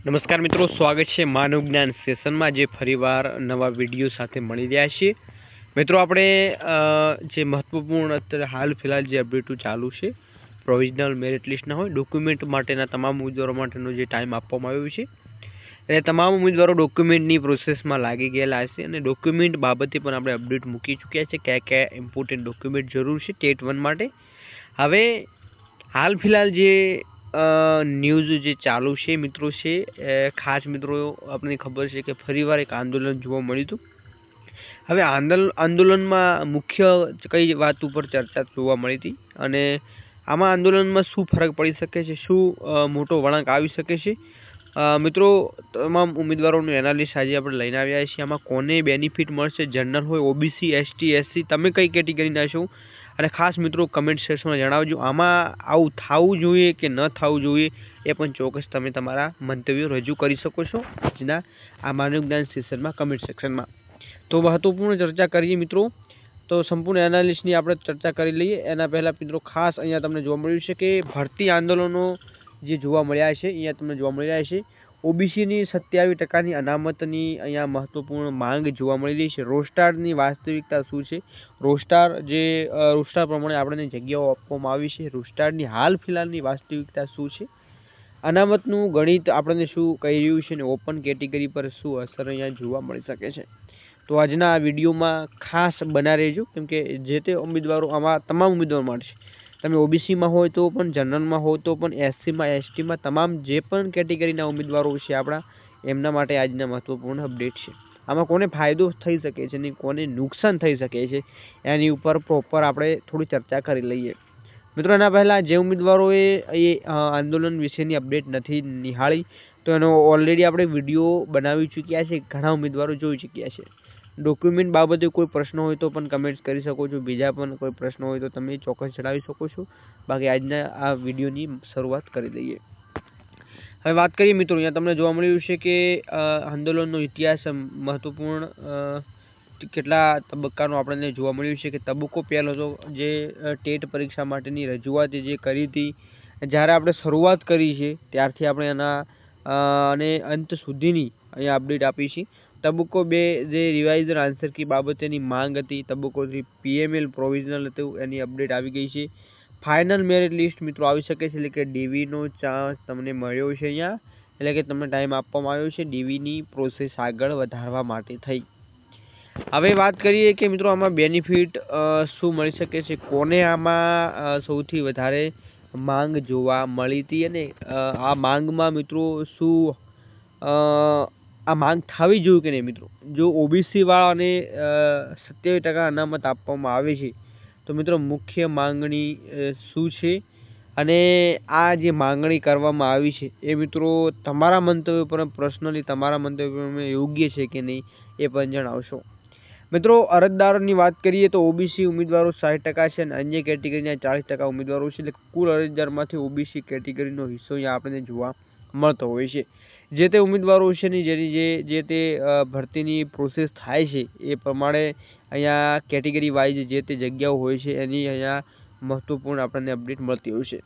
નમસ્કાર મિત્રો, સ્વાગત છે માનવ જ્ઞાન સેશનમાં જે ફરીવાર નવા વિડીયો સાથે મળી રહ્યા છીએ। મિત્રો આપણે જે મહત્વપૂર્ણ અત્યારે હાલ ફિલહાલ જે અપડેટો ચાલુ છે, પ્રોવિઝનલ મેરિટ લિસ્ટના હોય ડોક્યુમેન્ટ માટેના તમામ ઉમેદવારો માટેનો જે ટાઈમ આપવામાં આવ્યો છે અને તમામ ઉમેદવારો ડોક્યુમેન્ટની પ્રોસેસમાં લાગી ગયેલા હશે અને ડોક્યુમેન્ટ બાબતે પણ આપણે અપડેટ મૂકી ચૂક્યા છે કયા કયા ઇમ્પોર્ટન્ટ ડોક્યુમેન્ટ જરૂર છે ટેટ 1 માટે। હવે હાલ ફિલહાલ જે ન્યૂઝ જે ચાલુ છે મિત્રો છે, ખાસ મિત્રો આપણને ખબર છે કે ફરીવાર એક આંદોલન જોવા મળ્યું હતું। હવે આંદોલનમાં મુખ્ય કઈ વાત ઉપર ચર્ચા જોવા મળી હતી અને આમાં આંદોલનમાં શું ફરક પડી શકે છે, શું મોટો વળાંક આવી શકે છે મિત્રો, તમામ ઉમેદવારોનું એનાલિસિસ આજે આપણે લઈને આવ્યા છીએ। આમાં કોને બેનિફિટ મળશે, જનરલ હોય, ઓબીસી, એસટી, એસસી, તમે કઈ કેટેગરીના છો અને ખાસ મિત્રો કમેન્ટ સેક્શનમાં જણાવજો આમાં આવું થવું જોઈએ કે ન થવું જોઈએ, એ પણ ચોક્કસ તમે તમારા મંતવ્યો રજૂ કરી શકો છો આજના આ માનવ જ્ઞાન સેશનમાં કમેન્ટ સેક્શનમાં। તો મહત્વપૂર્ણ ચર્ચા કરીએ મિત્રો, તો સંપૂર્ણ એનાલિસિસની આપણે ચર્ચા કરી લઈએ। એના પહેલાં મિત્રો ખાસ અહીંયા તમને જોવા મળ્યું છે કે ભરતી આંદોલનો જે જોવા મળ્યા છે, અહીંયા તમને જોવા મળી રહ્યા છે। ઓબીસીની 27% અનામતની અહીંયા મહત્વપૂર્ણ માંગ જોવા મળી રહી છે। રોસ્ટારની વાસ્તવિકતા શું છે, રોસ્ટાર પ્રમાણે આપણને જગ્યાઓ આપવામાં આવી છે, રોસ્ટારની હાલ ફિલહાલની વાસ્તવિકતા શું છે, અનામતનું ગણિત આપણને શું કહી રહ્યું છે અને ઓપન કેટેગરી પર શું અસર અહીંયા જોવા મળી શકે છે। તો આજના આ વિડીયોમાં ખાસ બના રહેજો, કેમકે જે તે ઉમેદવારો આમાં તમામ ઉમેદવારો માટે છે, તમે ઓબીસીમાં હોય તો પણ, જનરલમાં હોય તો પણ, એસસીમાં, એસટીમાં, તમામ જે પણ કેટેગરીના ઉમેદવારો છે આપણા, એમના માટે આજના મહત્વપૂર્ણ અપડેટ છે। આમાં કોને ફાયદો થઈ શકે છે અને કોને નુકસાન થઈ શકે છે એની ઉપર પ્રોપર આપણે થોડી ચર્ચા કરી લઈએ મિત્રો। એના પહેલાં જે ઉમેદવારોએ એ આંદોલન વિશેની અપડેટ નથી નિહાળી તો એનો ઓલરેડી આપણે વિડીયો બનાવી ચૂક્યા છે, ઘણા ઉમેદવારો જોઈ ચૂક્યા છે। ડોક્યુમેન્ટ બાબતે કોઈ પ્રશ્ન હોય તો પણ કમેન્ટ કરી શકો છો, બીજા પણ કોઈ પ્રશ્ન હોય તો તમે ચોક્કસ જણાવી શકો છો। બાકી આજના આ વિડીયોની શરૂઆત કરી દઈએ। હવે વાત કરીએ મિત્રો, અહીંયા તમને જોવા મળ્યું છે કે આંદોલનનો ઇતિહાસ મહત્વપૂર્ણ કેટલા તબક્કાનો આપણને જોવા મળ્યું છે કે તબક્કો પહેલો હતો જે ટેટ પરીક્ષા માટેની રજૂઆત જે કરી હતી, જ્યારે આપણે શરૂઆત કરી છે ત્યારથી આપણે એના અને અંત સુધીની અહીંયા અપડેટ આપી છે। તબક્કો 2 જે રિવાઇઝર આન્સર કી બાબતેની માંગ હતી, તબક્કો 3 પીએમએલ પ્રોવિઝનલ હતું એની અપડેટ આવી ગઈ છે। ફાઇનલ મેરિટ લિસ્ટ મિત્રો આવી શકે છે, એટલે કે ડીવીનો ચાન્સ તમને મળ્યો છે અહીંયા, એટલે કે તમને ટાઈમ આપવામાં આવ્યો છે ડીવીની પ્રોસેસ આગળ વધારવા માટે થઈ। હવે વાત કરીએ કે મિત્રો આમાં બેનિફિટ શું મળી શકે છે, કોને આમાં સૌથી વધારે માંગ જોવા મળી હતી અને આ માંગમાં મિત્રો શું આ માંગ થવી જોઈએ કે નહીં મિત્રો। જો ઓબીસી વાળાને 27% અનામત આપવામાં આવે છે તો મિત્રો મુખ્ય માંગણી શું છે અને આ જે માંગણી કરવામાં આવી છે એ મિત્રો તમારા મંતવ્ય પર પર્સનલી તમારા મંતવ્ય પર યોગ્ય છે કે નહીં એ પણ જણાવશો મિત્રો। અરજદારોની વાત કરીએ તો ઓબીસી ઉમેદવારો 60% છે અને અન્ય કેટેગરીના 40% ઉમેદવારો છે, એટલે કુલ અરજદારમાંથી ઓબીસી કેટેગરીનો હિસ્સો અહીંયા આપણને જોવા મળતો હોય છે। જે તે ઉમેદવારો છે ને જેની જે તે ભરતીની પ્રોસેસ થાય છે એ પ્રમાણે અહીંયા કેટેગરી વાઇઝ જે તે જગ્યાઓ હોય છે એની અહીંયા મહત્વપૂર્ણ આપણને અપડેટ મળતી હોય છે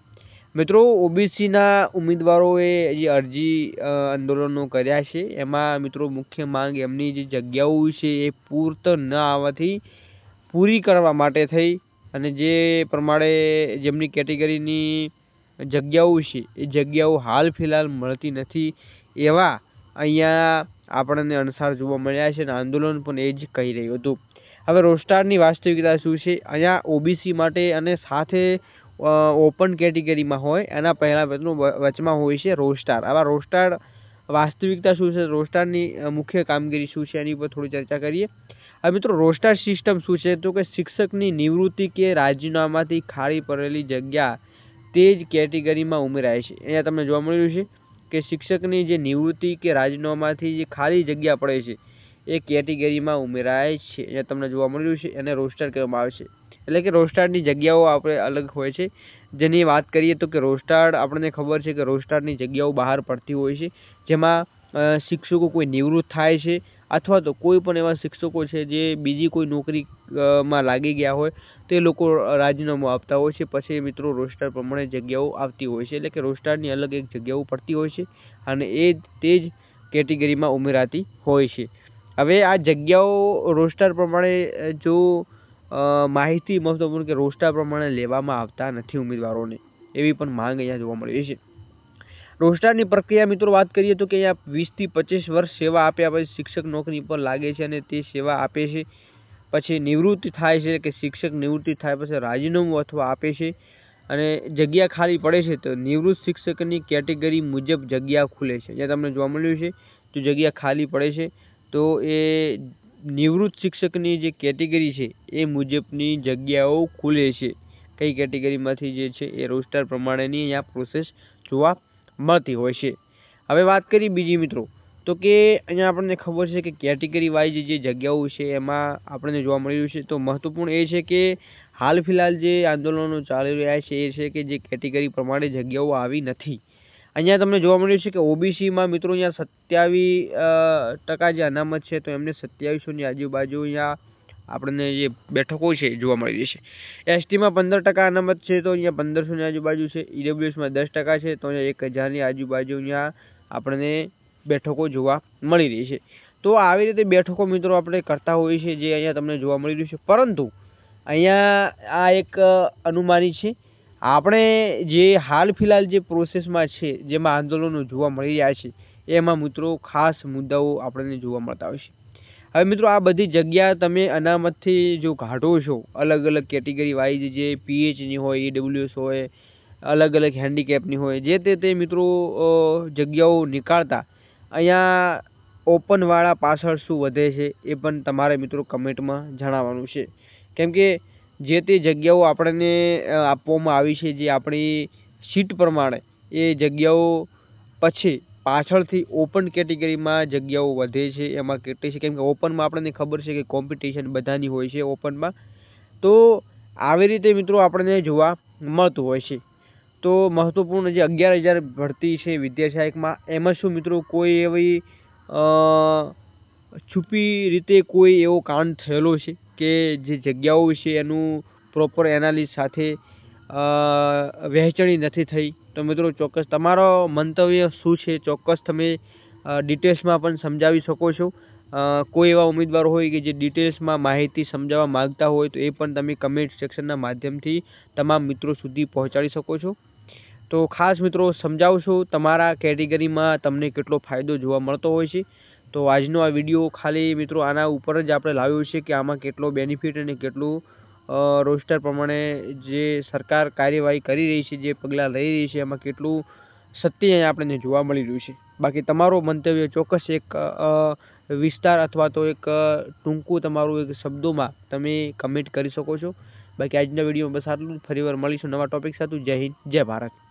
મિત્રો। ઓબીસીના ઉમેદવારોએ જે અરજી આંદોલનો કર્યા છે એમાં મિત્રો મુખ્ય માંગ એમની જે જગ્યાઓ છે એ પૂરતો ન આવવાથી પૂરી કરવા માટે થઈ અને જે પ્રમાણે જેમની કેટેગરીની જગ્યાઓ છે એ જગ્યાઓ હાલ ફિલહાલ મળતી નથી એવા અહીંયા આપણને અણસાર જોવા મળ્યા છે અને આંદોલન પણ એ જ કહી રહ્યું હતું। હવે રોસ્ટારની વાસ્તવિકતા શું છે, અહીંયા ઓબીસી માટે અને સાથે ઓપન કેટેગરીમાં હોય એના પહેલાં વચમાં હોય છે રોસ્ટાર। આવા રોસ્ટાર વાસ્તવિકતા શું છે, રોસ્ટારની મુખ્ય કામગીરી શું છે એની ઉપર થોડી ચર્ચા કરીએ। હવે મિત્રો રોસ્ટાર સિસ્ટમ શું છે, તો કે શિક્ષકની નિવૃત્તિ કે રાજીનામાથી ખાલી પડેલી જગ્યા તે જ કેટેગરીમાં ઉમેરાય છે। અહીંયા તમને જોવા મળ્યું છે કે શિક્ષકની જે નિવૃત્તિ કે રાજીનામાથી જે ખાલી જગ્યા પડે છે એ કેટેગરીમાં ઉમેરાય છે, અહીંયા તમને જોવા મળ્યું છે, એને રોસ્ટાર કહેવામાં આવે છે। એટલે કે રોસ્ટારની જગ્યાઓ આપણે અલગ હોય છે, જેની વાત કરીએ તો કે રોસ્ટાર આપણને ખબર છે કે રોસ્ટારની જગ્યાઓ બહાર પડતી હોય છે, જેમાં શિક્ષકો કોઈ નિવૃત્ત થાય છે અથવા તો કોઈ પણ એવા શિક્ષકો છે જે બીજી કોઈ નોકરી માં લાગી ગયા હોય તે લોકો રાજીનામું આપતા હોય છે. પછી મિત્રો રોસ્ટર પ્રમાણે જગ્યાઓ આવતી હોય છે, એટલે કે રોસ્ટરની અલગ એક જગ્યાઓ પડતી હોય છે અને તે જ કેટેગરીમાં ઉમેરાતી હોય છે. હવે આ જગ્યાઓ રોસ્ટર પ્રમાણે જો માહિતી મહત્વપૂર્ણ કે રોસ્ટર પ્રમાણે લેવામાં આવતા નથી ઉમેદવારોને, એવી પણ માંગ અહીંયા જોવા મળી રહી છે. રોસ્ટરની પ્રક્રિયા મિત્રો વાત કરીએ તો કે અહીંયા 20 થી 25 વર્ષ સેવા આપ્યા પછી શિક્ષક નોકરી પર લાગે છે અને તે સેવા આપે છે. પછી નિવૃત્તિ થાય છે કે શિક્ષક નિવૃત્તિ થાય પછી રાજીનામું અથવા આપે છે અને જગ્યા ખાલી પડે છે તો નિવૃત્ત શિક્ષકની કેટેગરી મુજબ જગ્યા ખુલે છે. જ્યાં તમને જોવા મળ્યું છે જો જગ્યા ખાલી પડે છે તો એ નિવૃત્ત શિક્ષકની જે કેટેગરી છે એ મુજબની જગ્યાઓ ખુલે છે. કઈ કેટેગરીમાંથી જે છે એ રોસ્ટર પ્રમાણેની અહીંયા પ્રોસેસ જોવા મળતી હોય છે. હવે વાત કરીએ બીજી મિત્રો તો કે અહીંયા આપણને ખબર છે કે કેટેગરી વાઇઝ જે જગ્યાઓ છે એમાં આપણને જોવા મળી રહ્યું છે. તો મહત્વપૂર્ણ એ છે કે હાલ ફિલહાલ જે આંદોલનો ચાલી રહ્યા છે એ છે કે જે કેટેગરી પ્રમાણે જગ્યાઓ આવી નથી. અહીંયા તમને જોવા મળ્યું છે કે ઓબીસીમાં મિત્રો અહીંયા 27% જે અનામત છે તો એમને 2700 ની આજુબાજુ અહીંયા આપણને જે બેઠકો છે જોવા મળી રહી છે. એસટીમાં 15% અનામત છે તો અહીંયા 1500 ની આજુબાજુ છે. ઈડબ્લ્યુએસમાં 10% છે તો અહીંયા 1000 ની આજુબાજુ અહીંયા આપણને બેઠકો જોવા મળી રહી છે. તો આવી રીતે બેઠકો મિત્રો આપણે કરતા હોઈએ છીએ જે અહીંયા તમને જોવા મળી રહ્યું છે. પરંતુ અહીંયા આ એક અનુમાની છે. આપણે જે હાલ ફિલહાલ જે પ્રોસેસમાં છે જેમાં આંદોલનો જોવા મળી રહ્યા છે એમાં મિત્રો ખાસ મુદ્દાઓ આપણને જોવા મળતા હોય છે. હવે મિત્રો આ બધી જગ્યા તમે અનામતથી જો કાઢો છો અલગ અલગ કેટેગરી વાઇઝ જે પીએચની હોય, ઈડબ્લ્યુએસ હોય, અલગ અલગ હેન્ડીકેપની હોય, જે તે મિત્રો જગ્યાઓ નીકાળતા અહીંયા ઓપનવાળા પાછળ શું વધે છે એ પણ તમારે મિત્રો કમેન્ટમાં જણાવવાનું છે. કેમ કે જે તે જગ્યાઓ આપણને આપવામાં આવી છે જે આપણી સીટ પ્રમાણે એ જગ્યાઓ પછી પાછળથી ઓપન કેટેગરીમાં જગ્યાઓ વધે છે એમાં કેટલી છે. કેમ કે ઓપનમાં આપણને ખબર છે કે કોમ્પિટિશન બધાની હોય છે ઓપનમાં. તો આવી રીતે મિત્રો આપણને જોવા મળતું હોય છે. તો મહત્વપૂર્ણ જે 11,000 ભરતી છે વિદ્યા સહાયકમાં એમાં શું મિત્રો કોઈ એવી છુપી રીતે કોઈ એવો કાંડ થયેલો છે કે જે જગ્યાઓ છે એનું પ્રોપર એનાલિસિસ સાથે વહેંચણી નથી થઈ? તો મિત્રો ચોક્કસ તમારો મંતવ્ય શું છે ચોક્કસ તમે ડિટેલ્સમાં પણ સમજાવી શકો છો. કોઈ એવા ઉમેદવાર હોય કે જે ડિટેલ્સમાં માહિતી સમજાવવા માંગતા હોય તો એ પણ તમે કમેન્ટ સેક્શનના માધ્યમથી તમામ મિત્રો સુધી પહોંચાડી શકો છો. તો ખાસ મિત્રો સમજાવશો તમારા કેટેગરીમાં તમને કેટલો ફાયદો જોવા મળતો હોય છે. તો આજનો આ વિડીયો ખાલી મિત્રો આના ઉપર જ આપણે લાવ્યો છે કે આમાં કેટલો બેનિફિટ અને કેટલું રોસ્ટર પ્રમાણે જે સરકાર કાર્યવાહી કરી રહી છે, જે પગલાં લઈ રહી છે એમાં કેટલું સત્ય આપણને જોવા મળી રહ્યું છે. બાકી તમારો મંતવ્ય ચોક્કસ એક વિસ્તાર અથવા તો એક ટૂંકું તમારું એક શબ્દોમાં તમે કમેન્ટ કરી શકો છો. બાકી આજના વિડીયોમાં બસ આટલું જ. ફરીવાર મળીશું નવા ટોપિક સાથે. જય હિન્દ, જય ભારત.